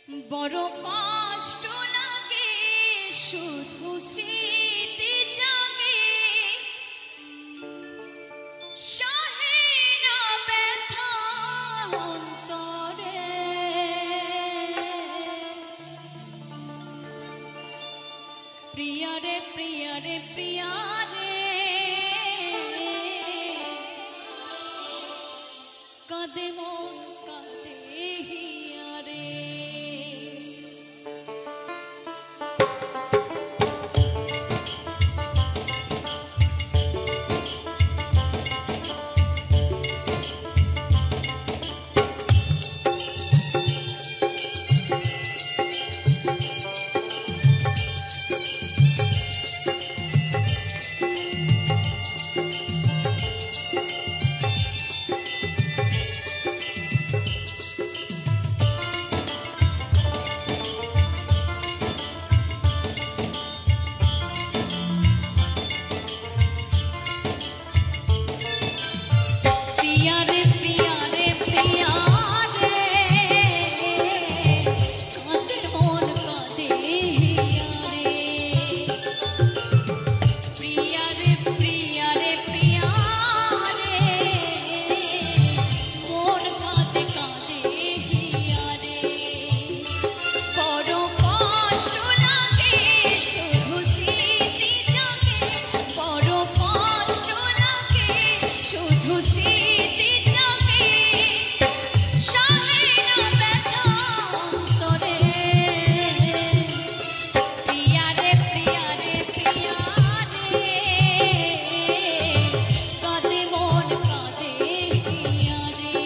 বড় কষ্ট লাগে শুধু স্মৃতি জাগে সহে না ব্যথা অন্তরে প্রিয়ারে প্রিয়ারে প্রিয়ারে কাঁদে মন কাঁদে হিয়ারে প্রিয়ারে প্রিয়ারে প্রিয়ারে কাঁদে মন কাঁদে হিয়ারে প্রিয়ারে প্রিয়ারে প্রিয়ারে মন কাঁদে কাঁদে হিয়ারে বড় কষ্ট লাগে শুধু স্মৃতি জাগে বড় কষ্ট লাগে শুধু স্মৃতি জাগে সহে না ব্যথা অন্তরে প্রিয়ারে প্রিয়ারে প্রিয়ারে কাঁদে মন কাঁদে হিয়ারে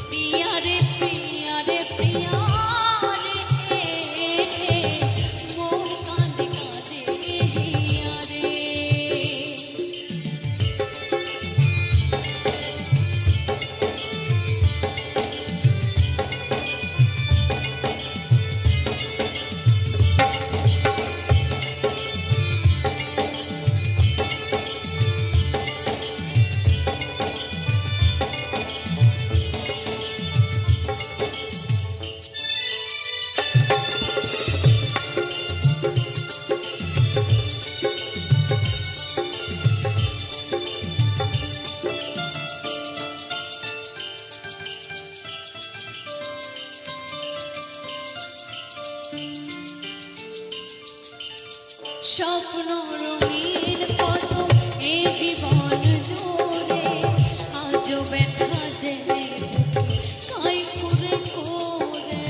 প্রিয়ারে প্রিয়ারে প্রিয়ারে মন কাঁদে কাঁদে হিয়ারে স্বপ্ন রঙিন কত এই জীবন জুড়ে আজও ব্যথা দেয় কাই করে করে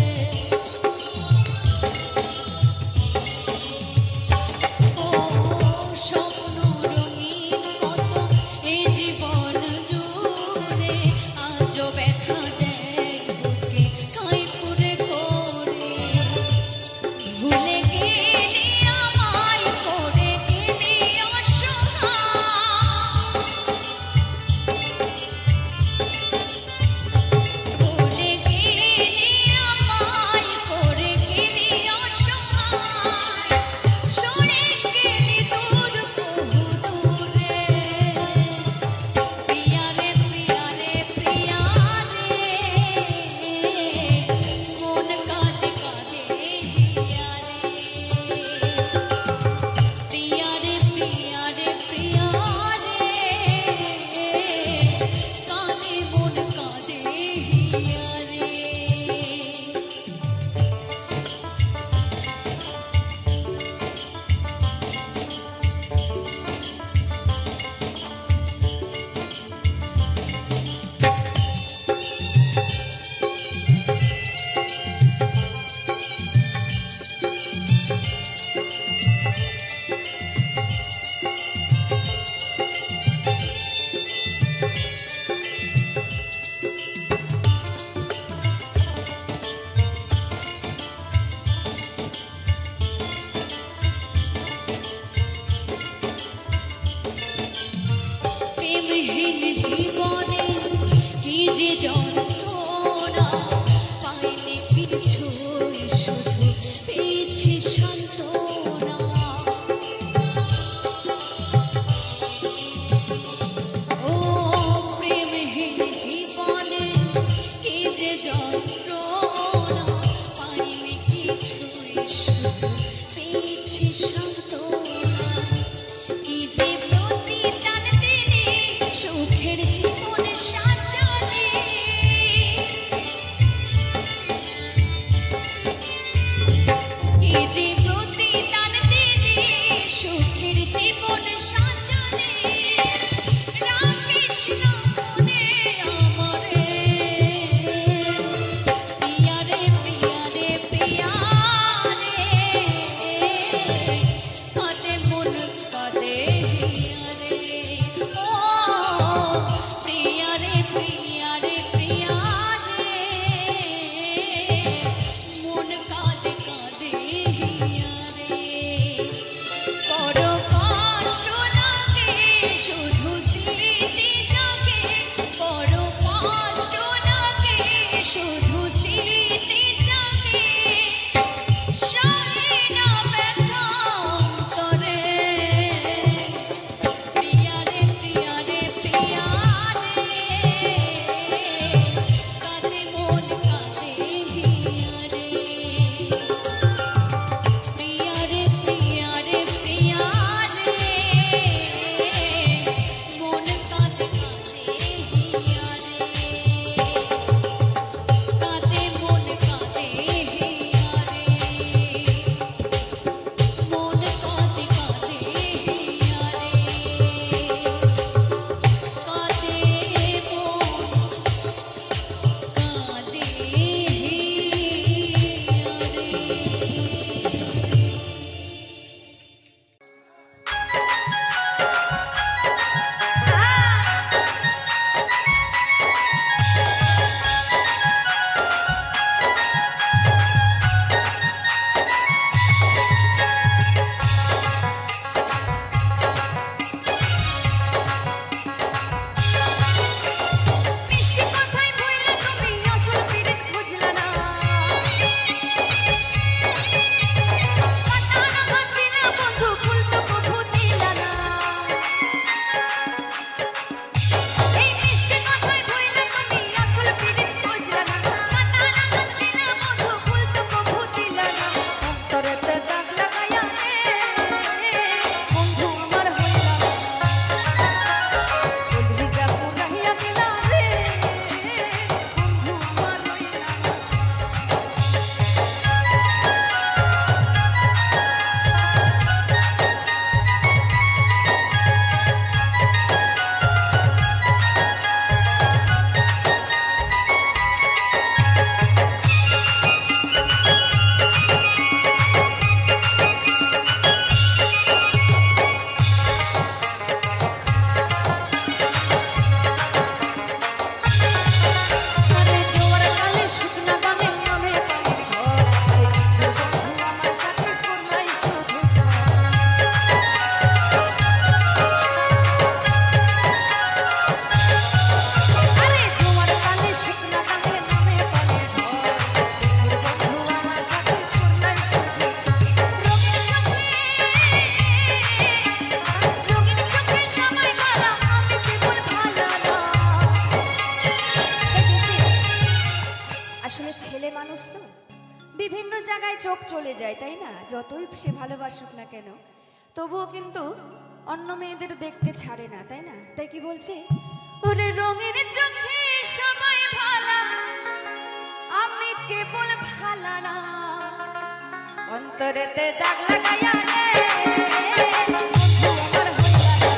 ও স্বপ্ন রঙিন কত এই জীবন জুড়ে আজও ব্যথা দেয় বুকে কাই করে করে ভুলে গেলি আমায় করে গেলি অসহায় আসলে ছেলে মানুষ তো বিভিন্ন জায়গায় চোখ চলে যায়, তাই না? যতই সে ভালোবাসুক না কেন, তবুও কিন্তু অন্য মেয়েদের দেখতে ছাড়ে না, তাই না? তাই কি বলছে, ওরে রঙের চোখে সবাই ভালা, আমি কেবল ভালা না, অন্তরেতে দাগ লাগাইয়া রে বন্ধু আমার হইলা না।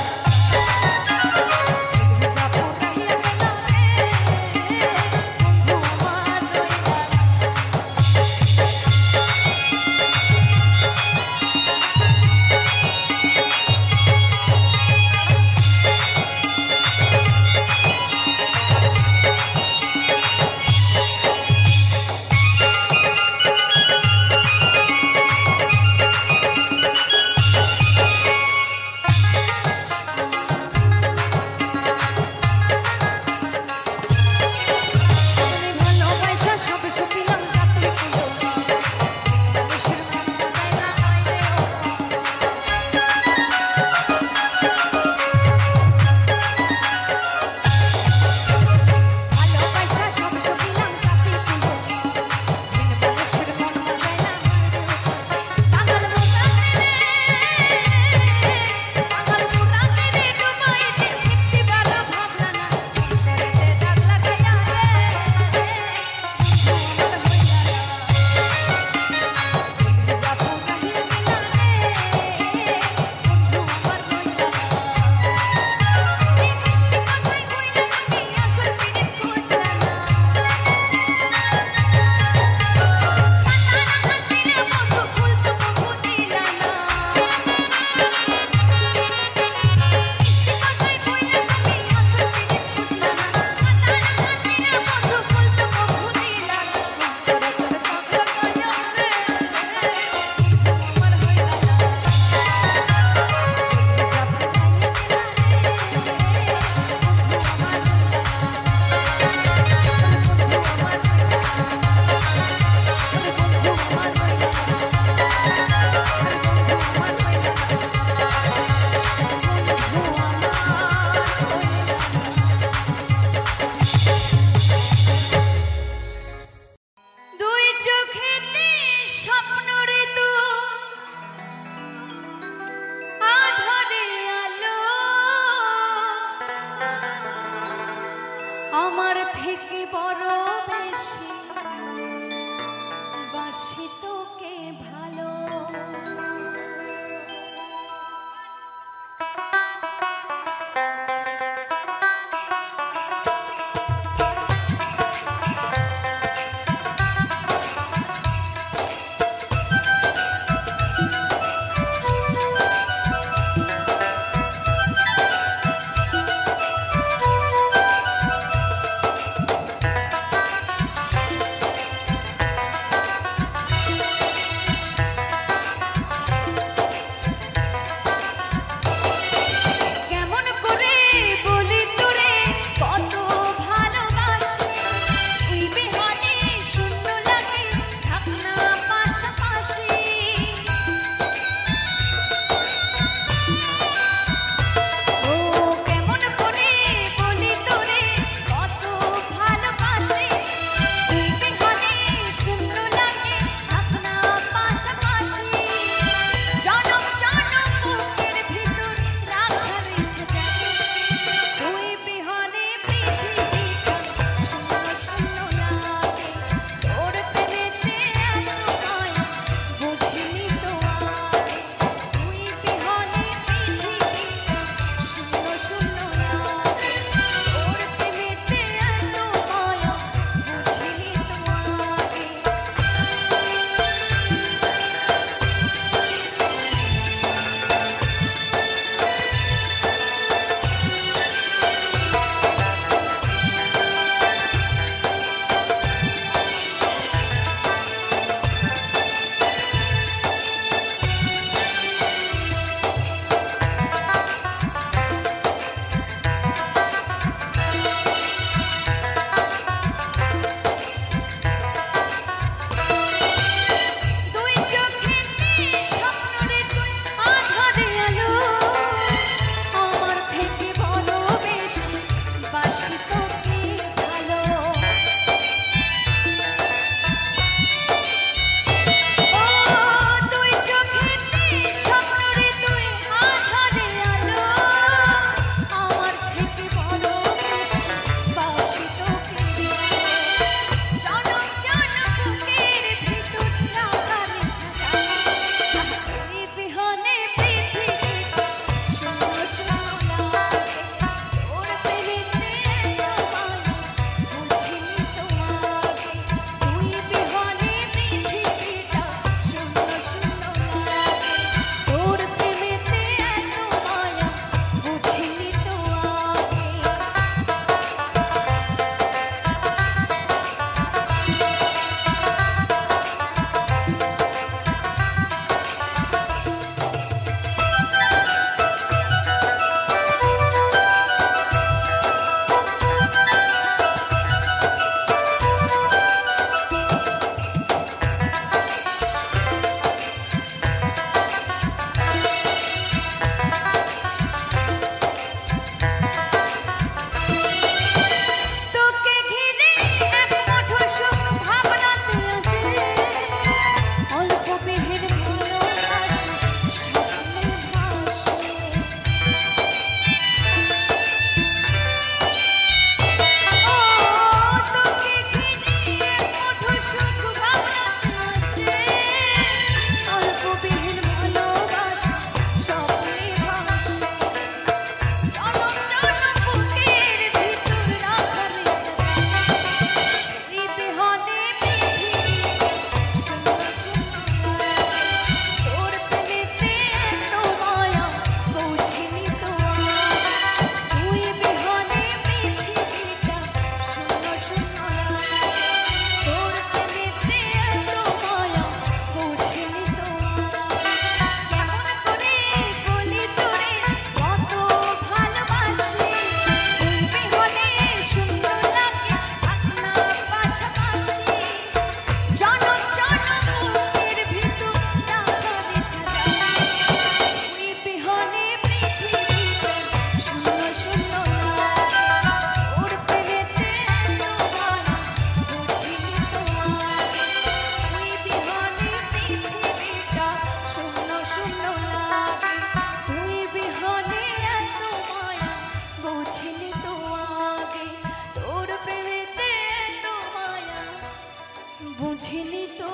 বুঝিনি তো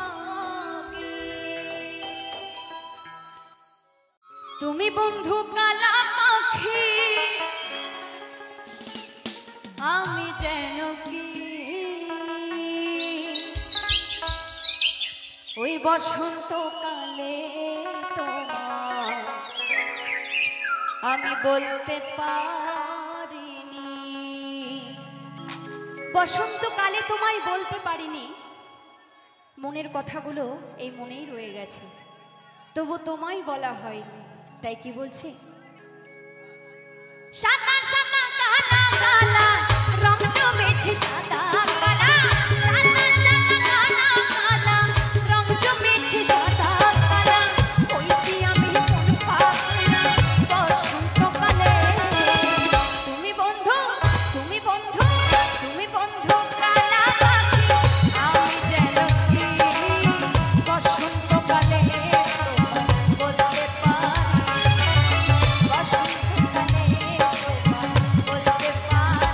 আগে। তুমি বন্ধু কালা পাখি, আমি যেন কি ওই বসন্তকালে তোমার আমি বলতে পারিনি। বসন্তকালে তোমায় বলতে পারিনি, মনের কথাগুলো এই মনেই রয়ে গেছে, তবু তোমায় বলা হয়নি। তাই কি বলছি, সাদা সাদা কালা কালা রং জমেছে, সাদা কালা সাদা সাদা কালা কালা রং জমেছে, সাদা কালা হইছি আমি কোন পাগলা বসন্তকালে। তুমি বন্ধু, তুমি বন্ধু, তুমি বন্ধু কালা পাখি, আমি যেন কি বসন্তকালে তোমায় বলতে পারি, বসন্তকালে তোমায় বলতে পারি।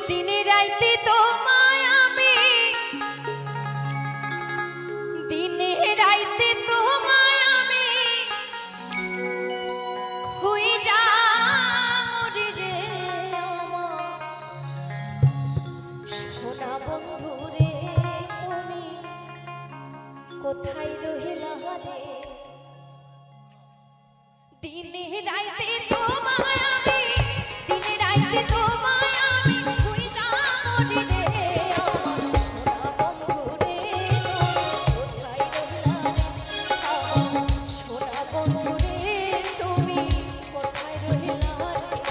দিনে রাইতে তোমায় আমি, দিনে রাইতে তোমায় আমি হই যামরি রে আমার সোনা বন্ধু রে, তুমি কোথায় রহিলা রে? দিনে রাইতে তোমায় আমি, দিনে রাইতে তোমায় আমি হই যামরি রে আমার সোনা বন্ধু রে, কোথায় রহিলা রে? আমার সোনা বন্ধু রে, তুমি কোথায় রহিলা রে?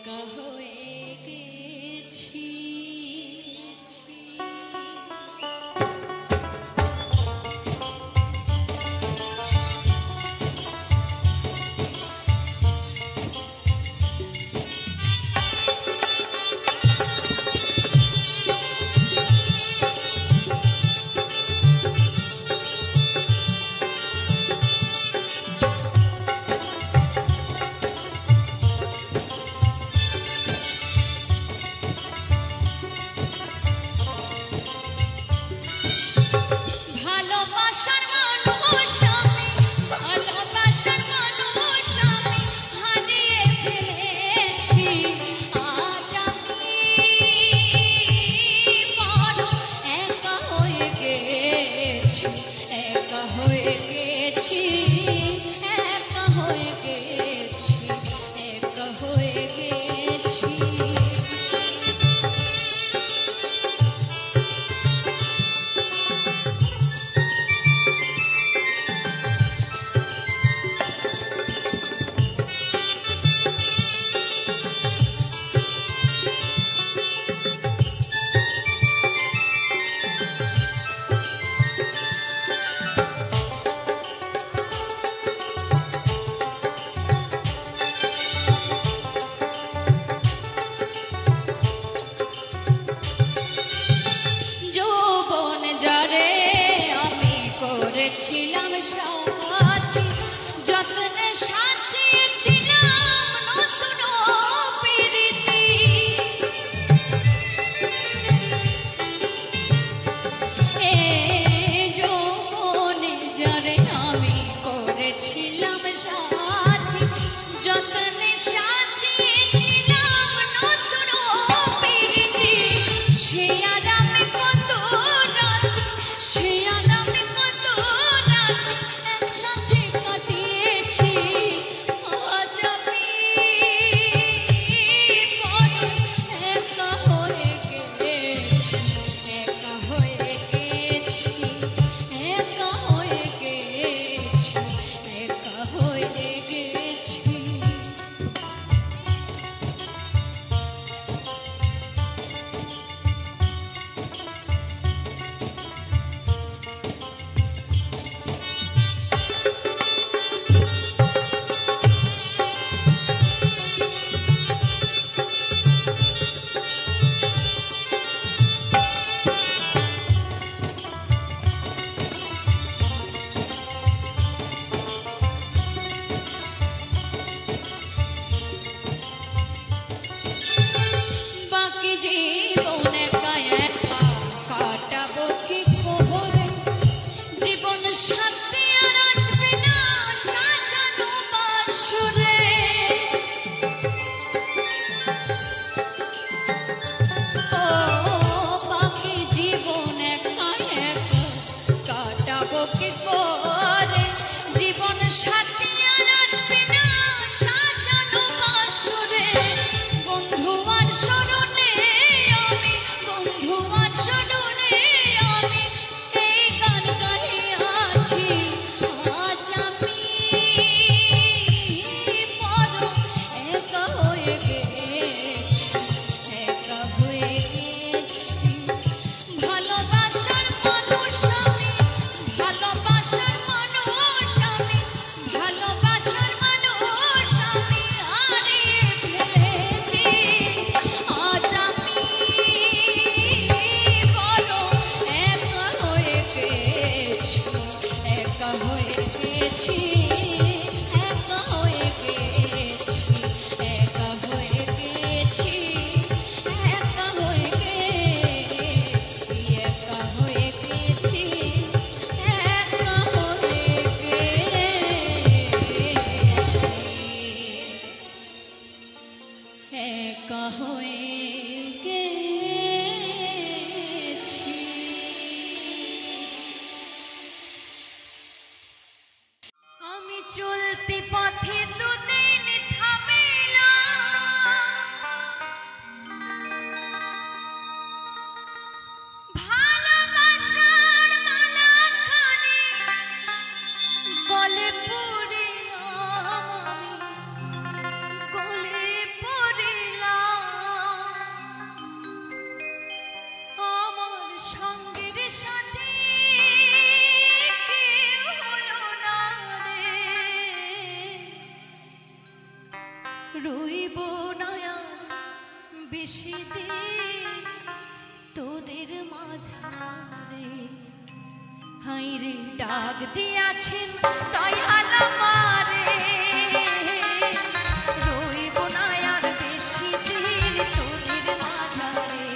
একা হয়ে গেছি। ভালোবাসার মানুষ আমি, ভালোবাসার মানুষ আমি হারিয়ে ফেলেছি। আজ আমি বড় একা হয়ে গেছি, একা হয়ে গেছি, একা হয়ে গেছি, একা হয়ে গেছি। যৌবন যারে আমি করেছিলাম সাথী, যত্নে সাজিয়েছিলাম নতুন প্রীতি। এ যৌবনে যারে আমি করেছিলাম সাথী, যত্নে সাজিয়েছিলাম নতুন প্রীতি। সে আর আমি কত রাত, সে আর আমি কত রাত একসাথে কাটিয়েছি। আজ আমি বড় একা হয়ে গেছি, একা হয়ে গেছি, একা হয়ে গেছি, একা হয়ে গেছি। বাকি জীবন একা একা কাটাবো কি করে, জীবন সাথী আর আসবে না সাজানো বাসরে। ও বাকি জীবন একা একা কাটাবো কি করে, জীবন সাথী আর আসবে না সাজানো বাসরে। বন্ধু আর স্মরণে আমি, বন্ধু আর স্মরণে আমি এই গান গাইয়াছি। আজ আমি বড় একা হয়ে গেছি, একা হয়ে গেছি। ভালোবাসার মানুষ আমি, ভালোবাসার মানুষ আমি, ভালোবাসার মানুষ আমি হারিয়ে ফেলেছি। আজ আমি বড় একা হয়ে গেছি, একা হয়ে গেছি, একা হয়ে গেছি, একা হয়ে গেছি, একা হয়ে গেছি, একা হয়ে গেছি, একা হয়ে গেছি, একা হয়ে গেছি। আমি চলতি পথে দুদিন থামিলাম, ভালোবাসার মালাখানি গলে পড়িলাম, আমি গলে পড়িলাম। রইব না আর বেশি দিন তোদের মাঝারে। হাইরে ডাক দিয়াছেন দয়াল আমারে, রইব না আর বেশি দিন তোদের মাঝারে।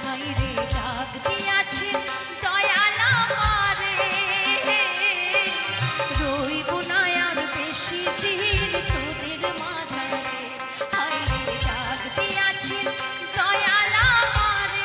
হাইরে ডাক দিয়াছেন দয়াল আমারে, রইব না আর বেশি দিন তোদের মাঝারে। হাইরে ডাক দিয়াছেন দয়াল আমারে।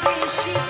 বেশি